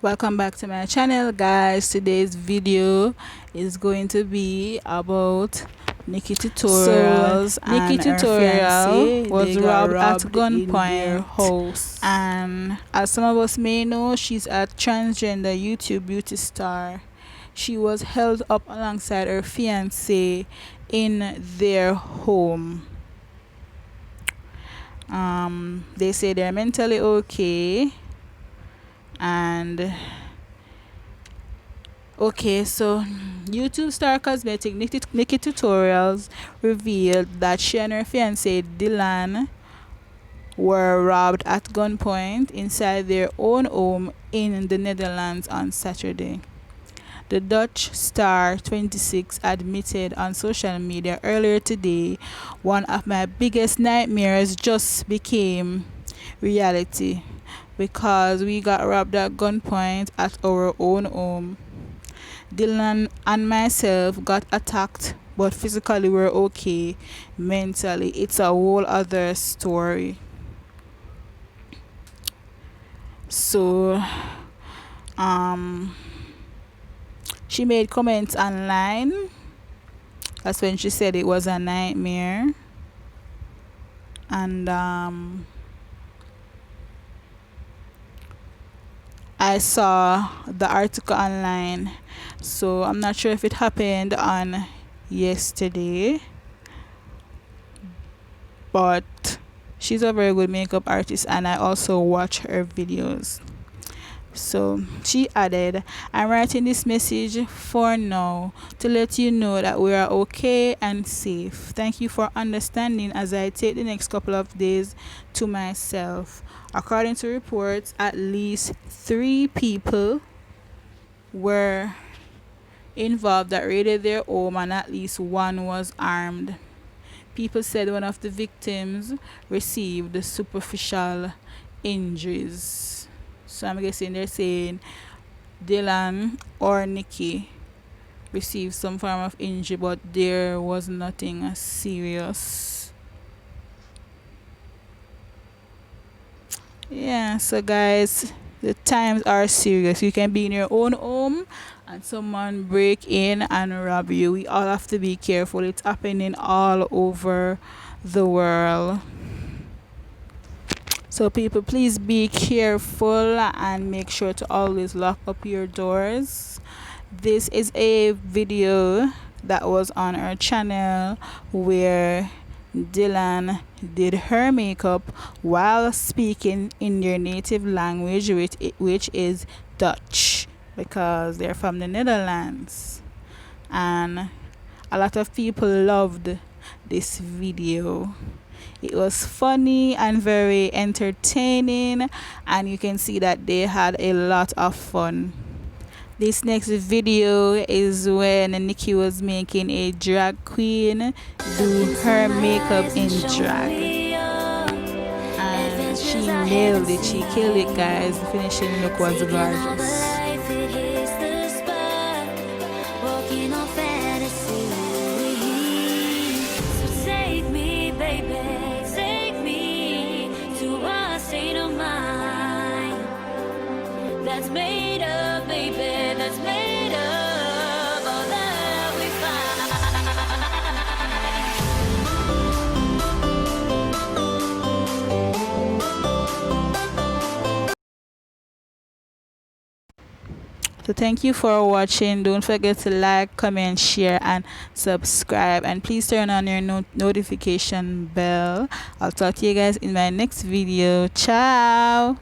Welcome back to my channel, guys. Today's video is going to be about Nikkie Tutorials. Nikkie Tutorials was robbed at gunpoint house, and as some of us may know, she's a transgender YouTube beauty star. She was held up alongside her fiance in their home. They say they're mentally okay. And okay, so YouTube star cosmetic Nikkie Tutorials revealed that she and her fiance Dylan were robbed at gunpoint inside their own home in the Netherlands on Saturday. The Dutch star 26 admitted on social media earlier today, "One of my biggest nightmares just became reality, because we got robbed at gunpoint at our own home. Dylan and myself got attacked, but physically we're okay. Mentally, it's a whole other story." So, she made comments online. That's when she said it was a nightmare. And I saw the article online, so I'm not sure if it happened on yesterday, but she's a very good makeup artist and I also watch her videos. So she added, "I'm writing this message for now to let you know that we are okay and safe. Thank you for understanding as I take the next couple of days to myself." According to reports, at least 3 people were involved that raided their home, and at least 1 was armed. People said one of the victims received superficial injuries. So I'm guessing they're saying Dylan or Nikkie received some form of injury, but there was nothing serious. Yeah, so guys, the times are serious. You can be in your own home and someone break in and rob you. We all have to be careful. It's happening all over the world. So people, please be careful and make sure to always lock up your doors. This is a video that was on our channel where Dylan did her makeup while speaking in their native language, which is Dutch, because they're from the Netherlands. And a lot of people loved this video. It was funny and very entertaining, and you can see that they had a lot of fun. This next video is when Nikkie was making a drag queen do her makeup in drag, and she nailed it. She killed it, guys. The finishing look was gorgeous. That's made up, baby, that's made up all that we find. So thank you for watching. Don't forget to like, comment, share and subscribe, and please turn on your notification bell. I'll talk to you guys in my next video. Ciao.